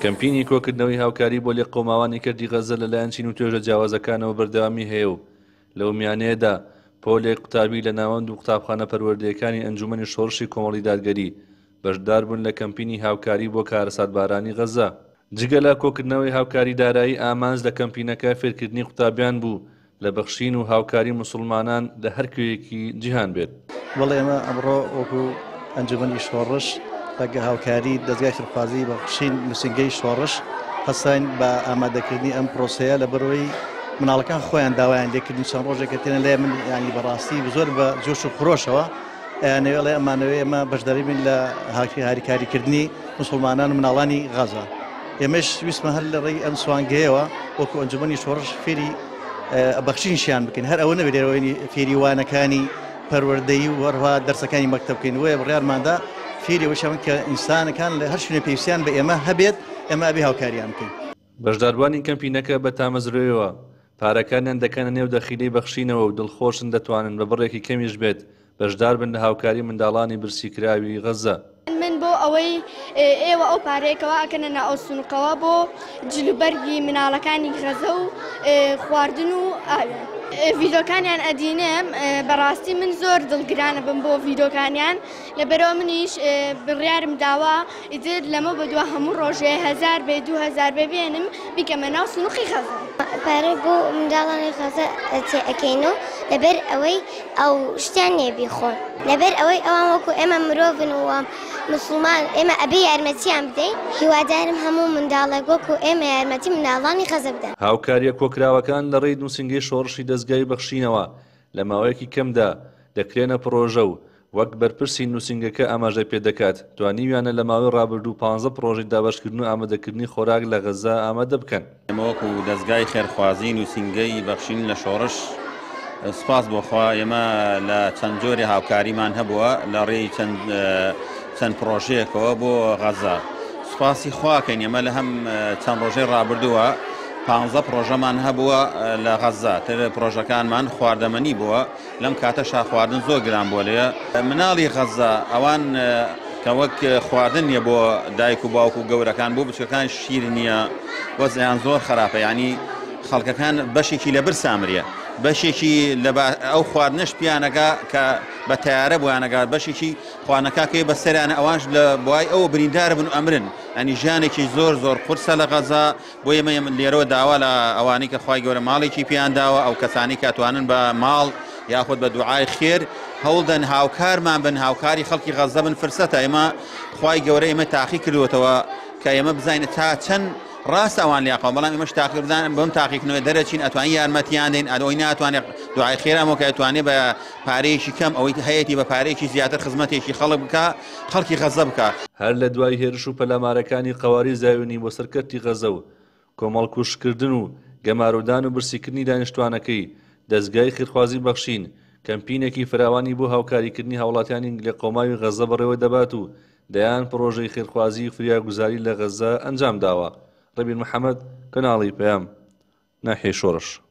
کەمپینی کۆکردنەوەی هاوکاری بۆ لێقۆماوانی کردی غەزە لەلایەن چین و توێژە جیاوازەکانەوە بەردەوامی هەیە و لەو میانەیەدا پۆلێک قوتابی لە ناوەند و قوتابخانە پەروەردەیەکانی ئەنجومەنی شۆڕشی کۆمەڵی دادگەری بەشدار بوون لە کەمپینی هاوکاری بۆ کارەساتبارانی غەزە. جگە لە کۆکردنەوەی هاوکاری دارایی ئامانج لە کەمپینەکە فێرکردنی قوتابیان بوو لە بەخشین و هاوکاری موسڵمانان لە هەر کوێیەکی جیهان بێت. وەڵێ ئێمە ئەمڕۆ وەکو ئەنجومەنی شۆڕش لەگە هاوکاری دەستگای خێرخوازی بەخشین نووسنگەی شۆڕش هەستاین بە ئامادەکردنی ئەم پرۆسەیە لە بەرەوەی مناڵەکان خۆیان داوایان لێکردنی چەند ڕۆژێکە تێنە لای من ینی بەڕاستی زۆر بە جۆش و خۆشەوە نوێڵێ ئەمانەوەی ئەمە بەشداری بین لە هاریکاریکردنی موسڵمانان و مناڵانی غەزە. ئێمەش ویسمە هەر لە ڕێی ئەم سوانگەیەوە وەکو ئەنجومەنی شۆڕش فێری بەخشینشیان بکەین هەر ئەوە نەبێت لێرەوەی فێریوانەکانی پەروەردەیی و هەروەها دەرسەکانی مەکتەب بکەین وێ بڕیارماندا فێری ئەوەشیان کە ئینسانەکان لە هەر شوێنە پێویستیان بە ئێمە هەبێت ئێمە ئەبێ هاوکاریان بکەین. بەشداربوانی کەمپینەکە بە تامەزرەوەیەوە پارەکانیان دەکەنە نێو دەخیلەی بەخشینەوە و دڵخۆشن دەتوانن بە بڕێکی کەمیش بێت بەشدار بن لە هاوکاری منداڵانی برسیکراوی غەزە. من بۆ ئەوەی ئێوە ئەو پارەیەکەوە ئەکەنە ناو سونوقەوە بۆ جلوبەرگی مناڵەکانی غەزە و خواردن و ئاویان. ڤیدۆکانیان ئەدینێم بەڕاستی من زۆر دڵگرانە بم بۆ ڤیدۆکانیان لەبەرەوە منیش بڕیارم داوا ئیتر لەمە بەدووە هەموو ڕۆژێ 1000 بێ 2000 ببێنم بیکەمە ناو سونوقی غەزە. پارە بۆ منداڵانی غەزە ئەکەینەوە لەبەر ئەوەی ئەو شتیان نێ بیخۆن لەبەر ئەوەی ئەوان وەکو ئێمە مرۆڤن و مسلمان ئێمە ئەبێ یارمەتیان بدەین هیوادارم هەموو منداڵێک وەکو ئێمە یارمەتی منداڵانی غەزە بدەن. هاوکاریە کۆکراوەکان لە ڕێی نووسنگەی شۆڕشی دەستگای بەخشینەوە لە ماوەیەکی کەمدا دەکرێنە پرۆژە و وەک بەرپرسی نووسنگەکە ئاماژە پێدەکات توانیویانە لە ماوەی ڕابردوو 15 پرۆژەی دابەشکردن و ئامادەکردنی خۆراک لە غەزە ئامادە بکەن. ئێمە وەکو دەستگای خێرخوازی نووسنگەی بەخشین لە شۆڕش سپاس بۆخوا ئێمە لە چەند جۆری هاوکاریمان هەبووە لە ڕێی چەند پرۆژەیەکەوە بۆ غەزە. سوپاسی خواکەین ئێمە لە هەم چەند ڕۆژەی ڕابردووە 15 پرۆژەمان هەبووە لە غەزە تر پرۆژەکانمان خواردەمەنی بووە لەم کاتەشا خواردن زۆر گران بۆ لێە مناڵی غەزە ئەوان کە وەک خواردن نیە بۆ دایک و باوک و گەورەکان بۆ بچەکان شیر نییە وەزیان زۆر خراپە ینی خەڵکەکان بەشێکی لە برسامریە بەشێکی لە ئەو خواردنش پیانەکە کە بە تیارە بۆیانەگات بەشێکی خوانەکەکەی بەسەریانە ئەوانش لە بۆای ئەوە بریندارە بن و ئەمرن ئەنی ژانێکی زۆر قورسە لە غەزە بۆ ئێمە لێرەوە داوا لە ئەوانەی کە خوای گەورە ماڵێکی پیان داوە ئەو کەسانی کاتوانن بە ماڵ یاخود بە دوعای خێر هەوڵدەن هاوکارمان بن هاوکاری خەڵکی غەزە بن فرسەتە ئێمە خوای گەورە ئێمە تاقی کردوێتەوە کە ئێمە بزانین تا چەند ڕاست ئەوان لیاقەوە بەڵام ئێمەش تاقیکردان بەم تاقیکردنەوەی دەرەچین ئەتوانین یارمەتیان دەین ئەوەی ناتوانێت دوعای خێرامەوە کە ئەتوانێت بە پارەیەکی کەم ئەوەی هەیەی بە پارەیەکی زیاتر خزمەتێکی خەڵک بکە خەڵکی غەزە بکە. هەر لە دوای هێرش و پەلامارەکانی قەواری زاوێنی بۆ سەرکەرتی غەزە و کۆمەڵکوشکردن و گەمارودان و برسیکردنی دانیشتوانەکەی دەستگای خێرخوازی بەخشین کەمپینێکی فراوانی بۆ هاوکاریکردنی هاوڵاتیانی لە قۆماوی غەزە بەڕێوە دەبات و دەیان پرۆژەی خێرخوازی و فریاگوزاری لە غەزە ئەنجام داوە. ڕەبین محەممەد کەناڵی پەیام ناحیێ شۆڕش.